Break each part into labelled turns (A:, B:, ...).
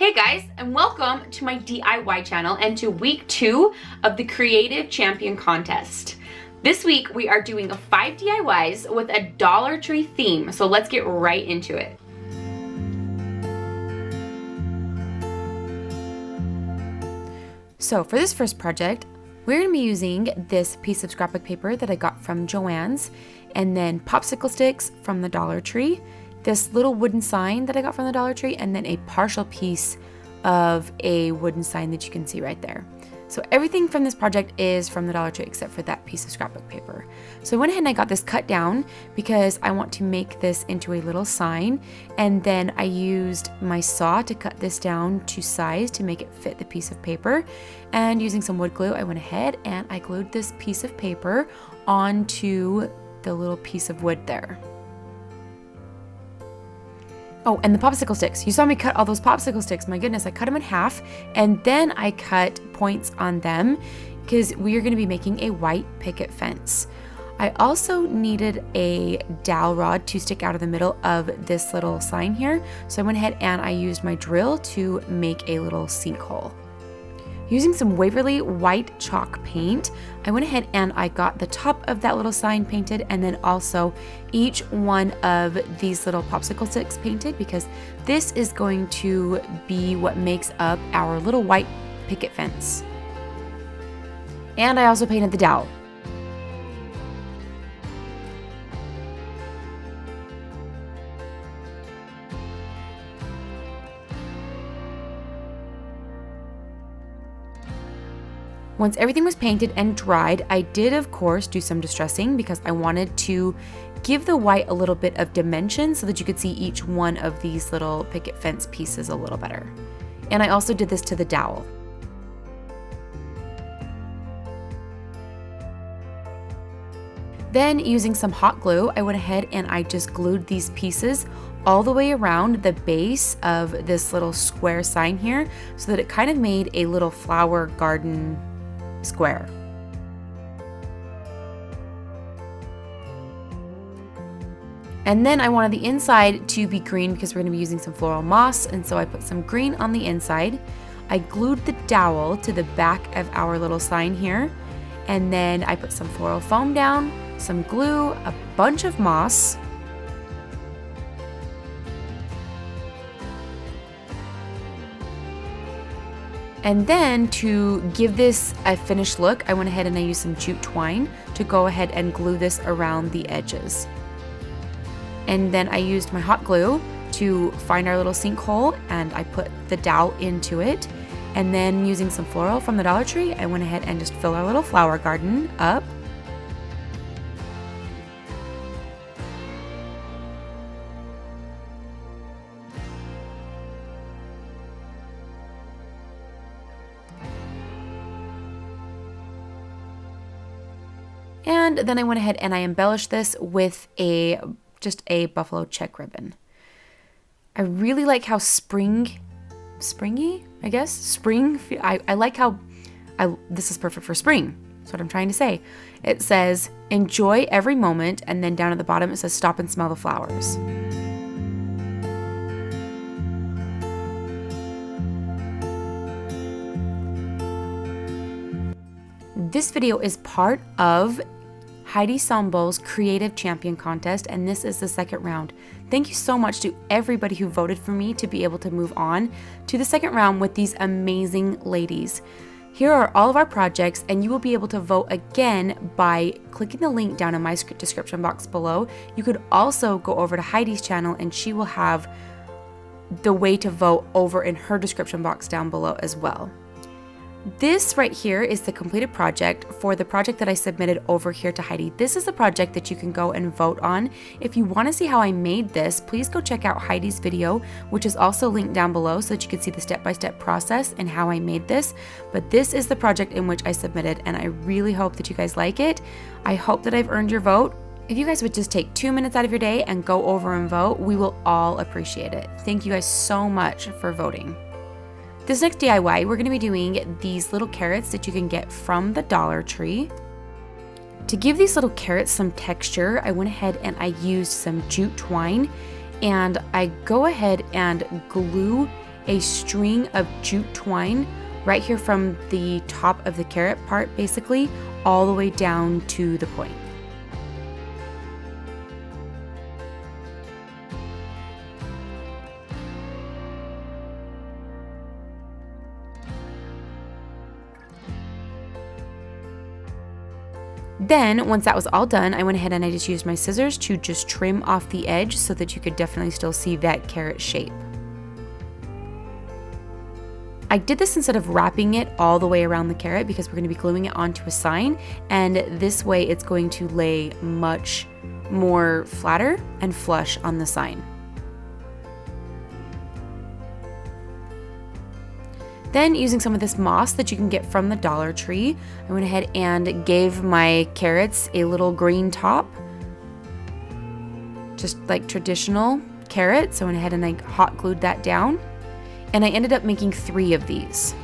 A: Hey guys, and welcome to my DIY channel and to week 2 of the Creative Champion Contest. This week we are doing 5 DIYs with a Dollar Tree theme, so let's get right into it. So for this first project, we're going to be using this piece of scrapbook paper that I got from Joann's, and then popsicle sticks from the Dollar Tree, this little wooden sign that I got from the Dollar Tree, and then a partial piece of a wooden sign that you can see right there. So everything from this project is from the Dollar Tree except for that piece of scrapbook paper. So I went ahead and I got this cut down because I want to make this into a little sign, and then I used my saw to cut this down to size to make it fit the piece of paper, and using some wood glue I went ahead and I glued this piece of paper onto the little piece of wood there. Oh, and the popsicle sticks. You saw me cut all those popsicle sticks. My goodness, I cut them in half, and then I cut points on them because we are going to be making a white picket fence. I also needed a dowel rod to stick out of the middle of this little sign here, so I went ahead and I used my drill to make a little sinkhole. Using some Waverly white chalk paint, I went ahead and I got the top of that little sign painted, and then also each one of these little popsicle sticks painted, because this is going to be what makes up our little white picket fence. And I also painted the dowel. Once everything was painted and dried, I did of course do some distressing because I wanted to give the white a little bit of dimension so that you could see each one of these little picket fence pieces a little better. And I also did this to the dowel. Then using some hot glue, I went ahead and I just glued these pieces all the way around the base of this little square sign here so that it kind of made a little flower garden square. And then I wanted the inside to be green because we're going to be using some floral moss, and so I put some green on the inside. I glued the dowel to the back of our little sign here, and then I put some floral foam down, some glue, a bunch of moss, and then to give this a finished look, I went ahead and I used some jute twine to go ahead and glue this around the edges. And then I used my hot glue to find our little sinkhole, and I put the dowel into it. And then using some floral from the Dollar Tree, I went ahead and just filled our little flower garden up. And then I went ahead and I embellished this with just a buffalo check ribbon. I really like how springy, I guess, spring. I like how this is perfect for spring. That's what I'm trying to say. It says, enjoy every moment, and then down at the bottom it says, stop and smell the flowers. This video is part of Heidi Sombel's Creative Champion Contest, and this is the second round. Thank you so much to everybody who voted for me to be able to move on to the second round with these amazing ladies. Here are all of our projects, and you will be able to vote again by clicking the link down in my description box below. You could also go over to Heidi's channel, and she will have the way to vote over in her description box down below as well. This right here is the completed project for the project that I submitted over here to Heidi. This is the project that you can go and vote on. If you want to see how I made this, please go check out Heidi's video, which is also linked down below so that you can see the step-by-step process and how I made this. But this is the project in which I submitted, and I really hope that you guys like it. I hope that I've earned your vote. If you guys would just take 2 minutes out of your day and go over and vote, we will all appreciate it. Thank you guys so much for voting. This next DIY, we're going to be doing these little carrots that you can get from the Dollar Tree. To give these little carrots some texture, I went ahead and I used some jute twine, and I go ahead and glue a string of jute twine right here from the top of the carrot part, basically, all the way down to the point. Then, once that was all done, I went ahead and I just used my scissors to just trim off the edge so that you could definitely still see that carrot shape. I did this instead of wrapping it all the way around the carrot because we're going to be gluing it onto a sign, and this way it's going to lay much more flatter and flush on the sign. Then, using some of this moss that you can get from the Dollar Tree, I went ahead and gave my carrots a little green top, just like traditional carrots. I went ahead and I hot glued that down, and I ended up making 3 of these.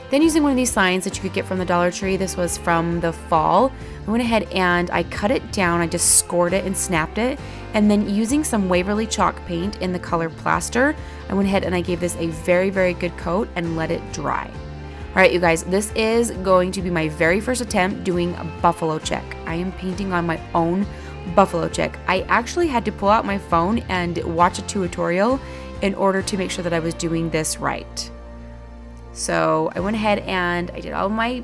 A: Then, using one of these signs that you could get from the Dollar Tree, this was from the fall, I went ahead and I cut it down. I just scored it and snapped it. And then, using some Waverly chalk paint in the color plaster, I went ahead and I gave this a very, very good coat and let it dry. All right, you guys, this is going to be my very first attempt doing a buffalo check. I am painting on my own buffalo check. I actually had to pull out my phone and watch a tutorial in order to make sure that I was doing this right. So I went ahead and I did all my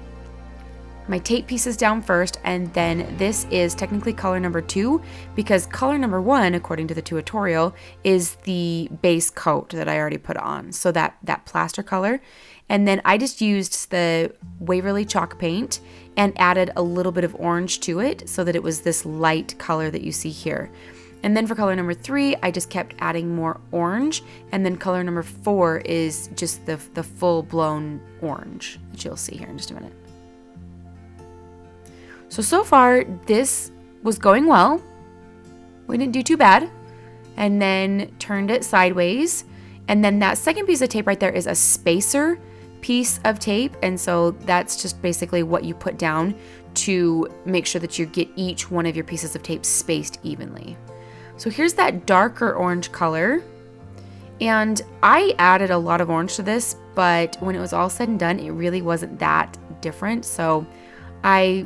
A: tape pieces down first, and then this is technically color number 2 because color number 1, according to the tutorial, is the base coat that I already put on. So that plaster color. And then I just used the Waverly chalk paint and added a little bit of orange to it so that it was this light color that you see here. And then for color number 3, I just kept adding more orange. And then color number 4 is just the full-blown orange that you'll see here in just a minute. So far, this was going well. We didn't do too bad. And then turned it sideways. And then that second piece of tape right there is a spacer piece of tape. And so that's just basically what you put down to make sure that you get each one of your pieces of tape spaced evenly. So here's that darker orange color, and I added a lot of orange to this, but when it was all said and done, it really wasn't that different. So I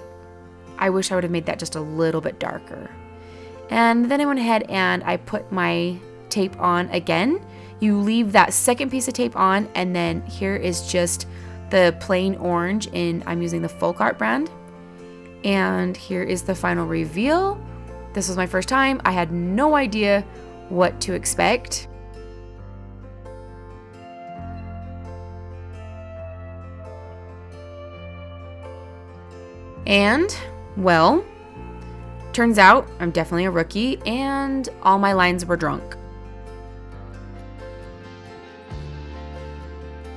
A: wish I would have made that just a little bit darker. And then I went ahead and I put my tape on again. You leave that second piece of tape on, and then here is just the plain orange, and I'm using the Folk Art brand. And here is the final reveal. This was my first time. I had no idea what to expect. And, well, turns out I'm definitely a rookie and all my lines were drunk.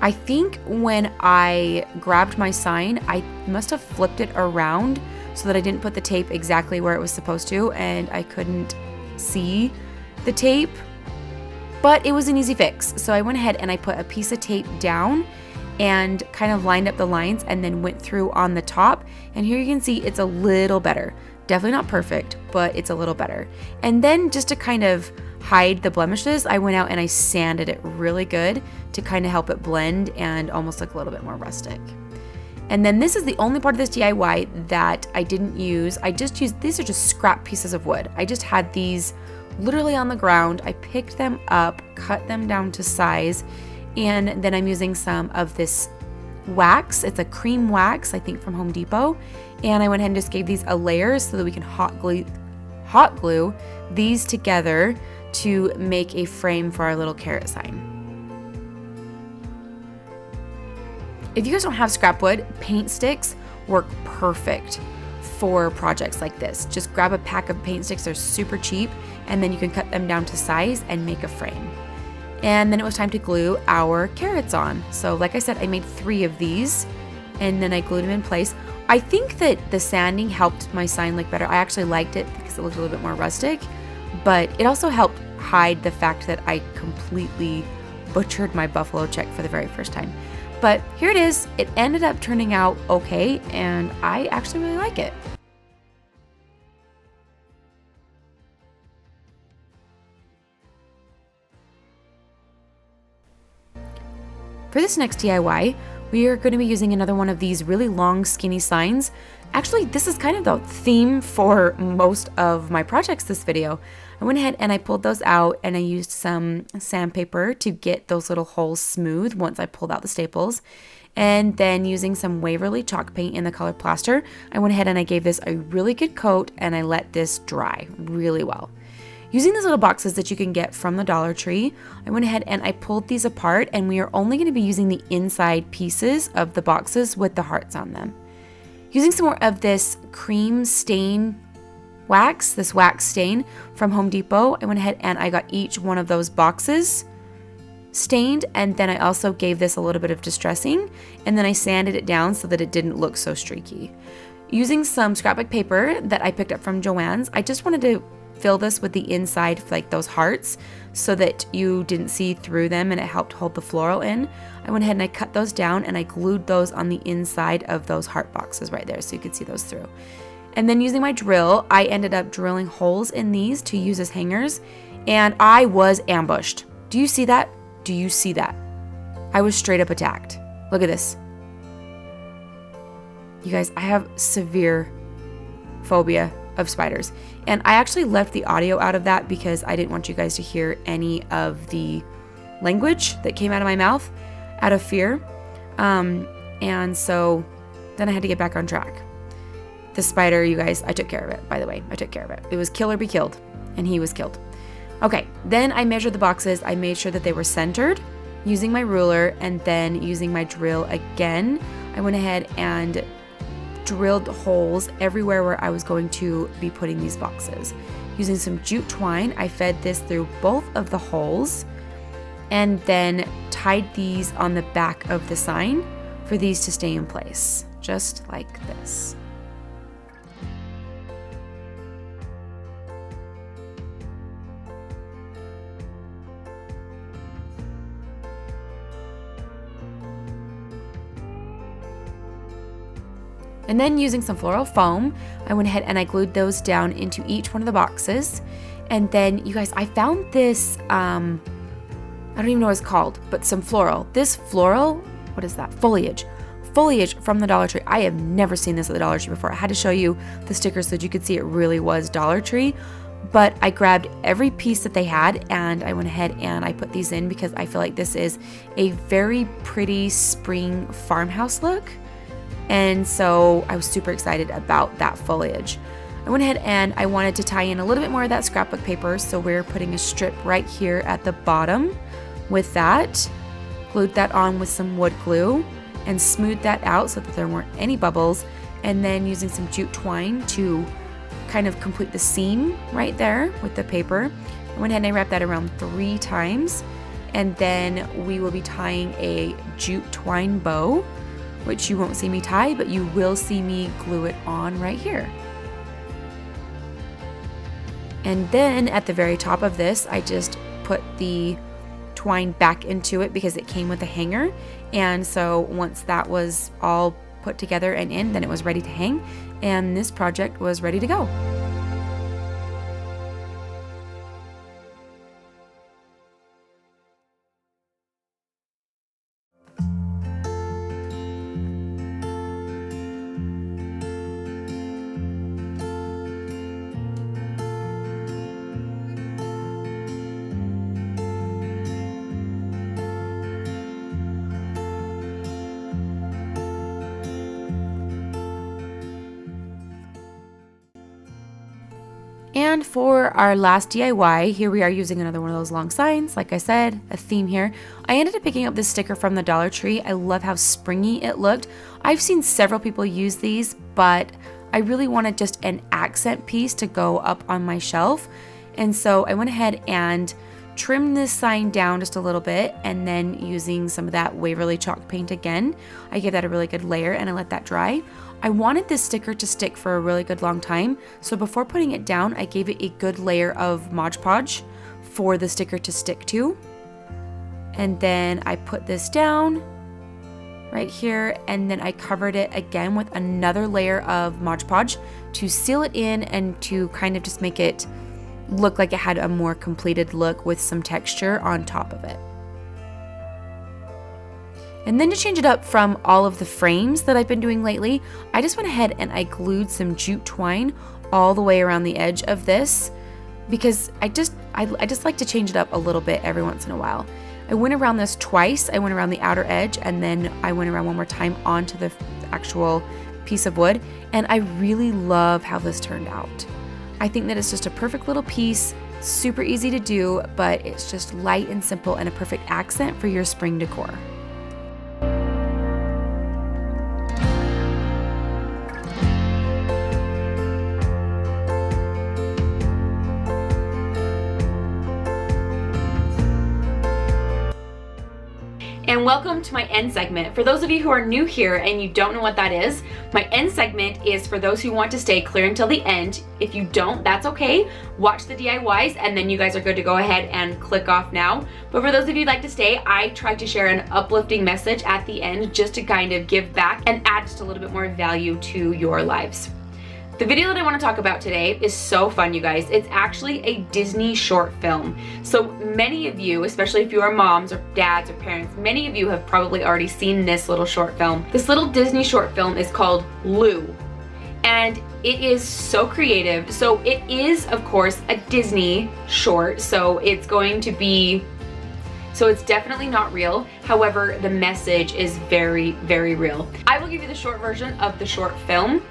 A: I think when I grabbed my sign, I must have flipped it around so that I didn't put the tape exactly where it was supposed to, and I couldn't see the tape, but it was an easy fix. So I went ahead and I put a piece of tape down and kind of lined up the lines and then went through on the top. And here you can see it's a little better. Definitely not perfect, but it's a little better. And then just to kind of hide the blemishes, I went out and I sanded it really good to kind of help it blend and almost look a little bit more rustic. And then this is the only part of this DIY that I didn't use. I just used, these are just scrap pieces of wood. I just had these literally on the ground. I picked them up, cut them down to size, and then I'm using some of this wax. It's a cream wax, I think from Home Depot. And I went ahead and just gave these a layer so that we can hot glue these together to make a frame for our little carrot sign. If you guys don't have scrap wood, paint sticks work perfect for projects like this. Just grab a pack of paint sticks, they're super cheap, and then you can cut them down to size and make a frame. And then it was time to glue our carrots on. So like I said, I made 3 of these and then I glued them in place. I think that the sanding helped my sign look better. I actually liked it because it looked a little bit more rustic, but it also helped hide the fact that I completely butchered my buffalo check for the very first time. But here it is. It ended up turning out okay, and I actually really like it. For this next DIY, we are going to be using another one of these really long skinny signs. Actually, this is kind of the theme for most of my projects this video. I went ahead and I pulled those out, and I used some sandpaper to get those little holes smooth once I pulled out the staples. And then using some Waverly chalk paint in the color plaster, I went ahead and I gave this a really good coat, and I let this dry really well. Using these little boxes that you can get from the Dollar Tree, I went ahead and I pulled these apart, and we are only going to be using the inside pieces of the boxes with the hearts on them. Using some more of this cream stain wax, this wax stain from Home Depot, I went ahead and I got each one of those boxes stained, and then I also gave this a little bit of distressing, and then I sanded it down so that it didn't look so streaky. Using some scrapbook paper that I picked up from Joann's, I just wanted to fill this with the inside, like those hearts, so that you didn't see through them, and it helped hold the floral in. I went ahead and I cut those down, and I glued those on the inside of those heart boxes right there so you could see those through. And then using my drill, I ended up drilling holes in these to use as hangers, and I was ambushed. Do you see that? Do you see that? I was straight up attacked. Look at this. You guys, I have severe phobia of spiders. And I actually left the audio out of that because I didn't want you guys to hear any of the language that came out of my mouth out of fear. And so then I had to get back on track. The spider, you guys, I took care of it, by the way. I took care of it. It was kill or be killed, and he was killed. Okay, then I measured the boxes. I made sure that they were centered using my ruler, and then using my drill again, I went ahead and drilled holes everywhere where I was going to be putting these boxes. Using some jute twine, I fed this through both of the holes, and then tied these on the back of the sign for these to stay in place, just like this. And then using some floral foam, I went ahead and I glued those down into each one of the boxes. And then, you guys, I found this, I don't even know what it's called, but some floral. This floral, what is that? Foliage. Foliage from the Dollar Tree. I have never seen this at the Dollar Tree before. I had to show you the sticker so that you could see it really was Dollar Tree. But I grabbed every piece that they had, and I went ahead and I put these in because I feel like this is a very pretty spring farmhouse look. And so I was super excited about that foliage. I went ahead and I wanted to tie in a little bit more of that scrapbook paper, so we're putting a strip right here at the bottom with that. Glued that on with some wood glue and smoothed that out so that there weren't any bubbles, and then using some jute twine to kind of complete the seam right there with the paper. I went ahead and I wrapped that around 3 times, and then we will be tying a jute twine bow, which you won't see me tie, but you will see me glue it on right here. And then at the very top of this, I just put the twine back into it because it came with a hanger. And so once that was all put together and in, then it was ready to hang, and this project was ready to go. And for our last DIY, here we are using another one of those long signs. Like I said, a theme here. I ended up picking up this sticker from the Dollar Tree. I love how springy it looked. I've seen several people use these, but I really wanted just an accent piece to go up on my shelf. And so I went ahead and trimmed this sign down just a little bit, and then using some of that Waverly chalk paint again, I gave that a really good layer and I let that dry. I wanted this sticker to stick for a really good long time, so before putting it down, I gave it a good layer of Mod Podge for the sticker to stick to. And then I put this down, right here, and then I covered it again with another layer of Mod Podge to seal it in and to kind of just make it look like it had a more completed look with some texture on top of it. And then to change it up from all of the frames that I've been doing lately, I just went ahead and I glued some jute twine all the way around the edge of this, because I just like to change it up a little bit every once in a while. I went around this twice. I went around the outer edge, and then I went around one more time onto the actual piece of wood, and I really love how this turned out. I think that it's just a perfect little piece, super easy to do, but it's just light and simple and a perfect accent for your spring decor. And welcome to my end segment. For those of you who are new here and you don't know what that is, my end segment is for those who want to stay clear until the end. If you don't, that's okay. Watch the DIYs and then you guys are good to go ahead and click off now. But for those of you who'd like to stay, I try to share an uplifting message at the end just to kind of give back and add just a little bit more value to your lives. The video that I want to talk about today is so fun, you guys. It's actually a Disney short film. So many of you, especially if you are moms or dads or parents, many of you have probably already seen this little short film. This little Disney short film is called Lou, and it is so creative. So it is, of course, a Disney short, so it's going to be, so it's definitely not real. However, the message is very, very real. I will give you the short version of the short film,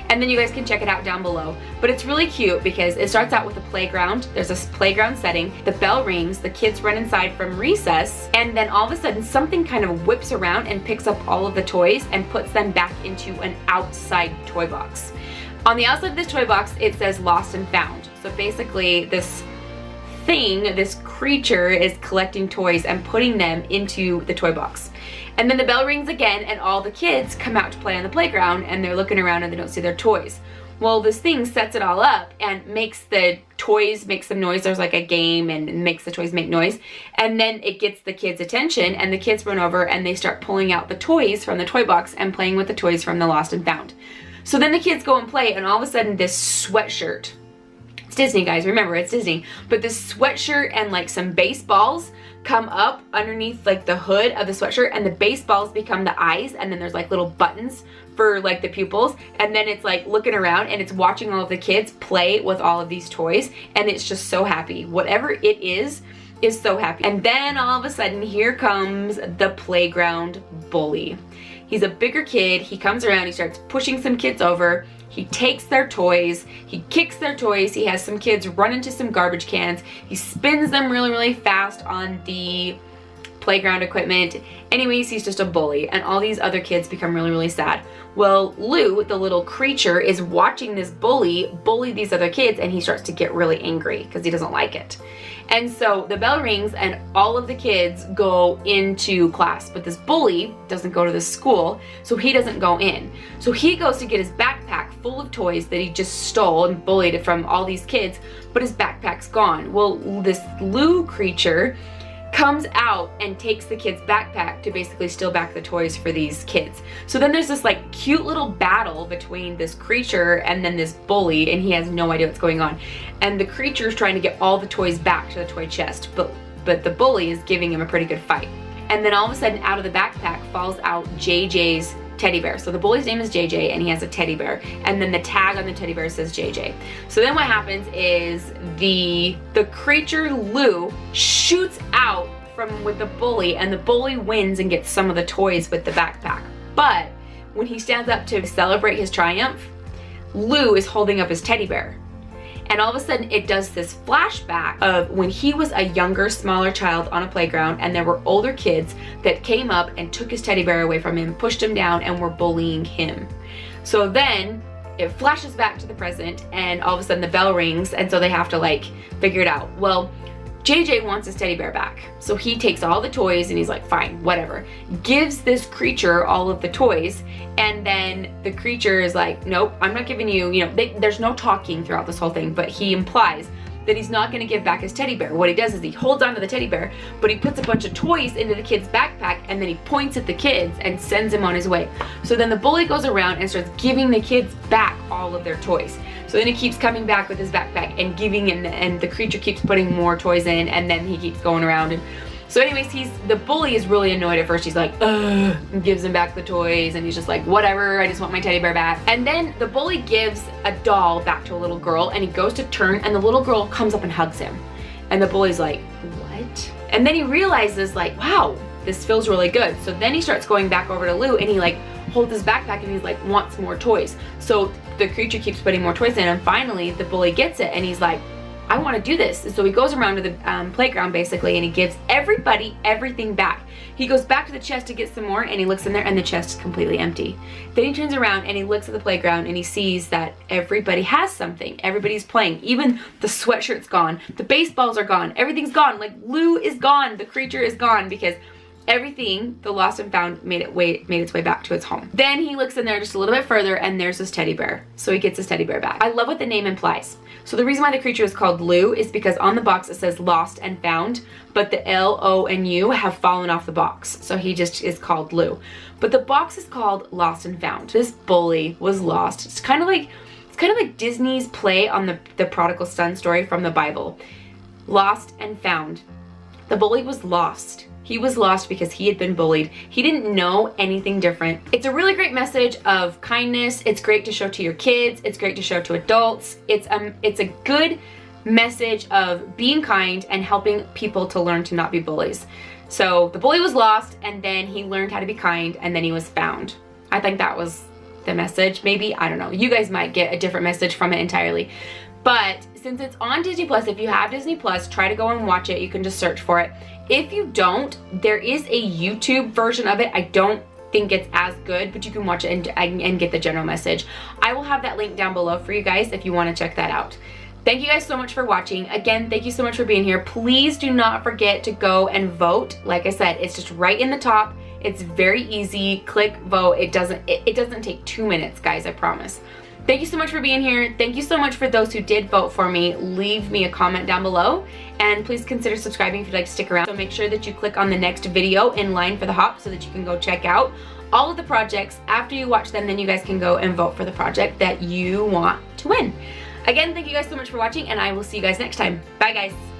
A: and then you guys can check it out down below. But it's really cute because it starts out with a playground. There's a playground setting. The bell rings, the kids run inside from recess, and then all of a sudden something kind of whips around and picks up all of the toys and puts them back into an outside toy box. On the outside of this toy box, it says Lost and Found. So basically this thing, this creature is collecting toys and putting them into the toy box. And then the bell rings again and all the kids come out to play on the playground and they're looking around and they don't see their toys. Well, this thing sets it all up and makes the toys make some noise. There's like a game and makes the toys make noise. And then it gets the kids' attention and the kids run over and they start pulling out the toys from the toy box and playing with the toys from the Lost and Found. So then the kids go and play and all of a sudden this sweatshirt, it's Disney, guys, remember it's Disney, but this sweatshirt and like some baseballs come up underneath like the hood of the sweatshirt, and the baseballs become the eyes, and then there's like little buttons for like the pupils, and then it's like looking around and it's watching all of the kids play with all of these toys, and it's just so happy. Whatever it is so happy. And then all of a sudden here comes the playground bully. He's a bigger kid. He comes around, he starts pushing some kids over. He takes their toys, he kicks their toys, he has some kids run into some garbage cans, he spins them really, really fast on the playground equipment. Anyways, he's just a bully, and all these other kids become really, really sad. Well, Lou, the little creature, is watching this bully these other kids, and he starts to get really angry because he doesn't like it. And so the bell rings and all of the kids go into class, but this bully doesn't go to the school, so he doesn't go in. So he goes to get his backpack full of toys that he just stole and bullied from all these kids, but his backpack's gone. Well, this Lou creature comes out and takes the kid's backpack to basically steal back the toys for these kids. So then there's this like cute little battle between this creature and then this bully, and he has no idea what's going on. And the creature is trying to get all the toys back to the toy chest, but the bully is giving him a pretty good fight. And then all of a sudden out of the backpack falls out JJ's teddy bear. So the bully's name is JJ and he has a teddy bear, and then the tag on the teddy bear says JJ. So then what happens is the creature Lou shoots out from with the bully, and the bully wins and gets some of the toys with the backpack. But when he stands up to celebrate his triumph, Lou is holding up his teddy bear. And all of a sudden it does this flashback of when he was a younger, smaller child on a playground, and there were older kids that came up and took his teddy bear away from him, pushed him down, and were bullying him. So then it flashes back to the present, and all of a sudden the bell rings, and so they have to like figure it out. Well, JJ wants his teddy bear back. So he takes all the toys and he's like, fine, whatever. Gives this creature all of the toys, and then the creature is like, nope, I'm not giving you, there's no talking throughout this whole thing, but he implies that he's not going to give back his teddy bear. What he does is he holds onto the teddy bear, but he puts a bunch of toys into the kid's backpack, and then he points at the kids and sends him on his way. So then the bully goes around and starts giving the kids back all of their toys. So then he keeps coming back with his backpack and giving, and the creature keeps putting more toys in, and then he keeps going around. And so anyways, the bully is really annoyed at first. He's like, ugh, and gives him back the toys, and he's just like, whatever, I just want my teddy bear back. And then the bully gives a doll back to a little girl, and he goes to turn, and the little girl comes up and hugs him. And the bully's like, what? And then he realizes, like, wow, this feels really good. So then he starts going back over to Lou, and he like holds his backpack, and he's like, wants more toys. So the creature keeps putting more toys in, and finally the bully gets it, and he's like, I want to do this. And so he goes around to the playground basically, and he gives everybody everything back. He goes back to the chest to get some more, and he looks in there, and the chest is completely empty. Then he turns around and he looks at the playground, and he sees that everybody has something. Everybody's playing. Even the sweatshirt's gone. The baseballs are gone. Everything's gone. Like, Lou is gone. The creature is gone, because everything, the lost and found, made its way back to its home. Then he looks in there just a little bit further, and there's his teddy bear. So he gets his teddy bear back. I love what the name implies. So the reason why the creature is called Lou is because on the box it says lost and found, but the L, O, and U have fallen off the box. So he just is called Lou. But the box is called Lost and Found. This bully was lost. It's kind of like Disney's play on the prodigal son story from the Bible. Lost and found. The bully was lost. He was lost because he had been bullied. He didn't know anything different. It's a really great message of kindness. It's great to show to your kids. It's great to show to adults. It's a good message of being kind and helping people to learn to not be bullies. So the bully was lost, and then he learned how to be kind, and then he was found. I think that was the message. Maybe, I don't know. You guys might get a different message from it entirely. But since it's on Disney Plus, if you have Disney Plus, try to go and watch it. You can just search for it. If you don't, there is a YouTube version of it. I don't think it's as good, but you can watch it and get the general message. I will have that link down below for you guys if you want to check that out. Thank you guys so much for watching. Again, thank you so much for being here. Please do not forget to go and vote. Like I said, it's just right in the top. It's very easy. Click vote. It doesn't take 2 minutes, guys, I promise. Thank you so much for being here. Thank you so much for those who did vote for me. Leave me a comment down below, and please consider subscribing if you'd like to stick around. So make sure that you click on the next video in line for the hop so that you can go check out all of the projects. After you watch them, then you guys can go and vote for the project that you want to win. Again, thank you guys so much for watching, and I will see you guys next time. Bye, guys.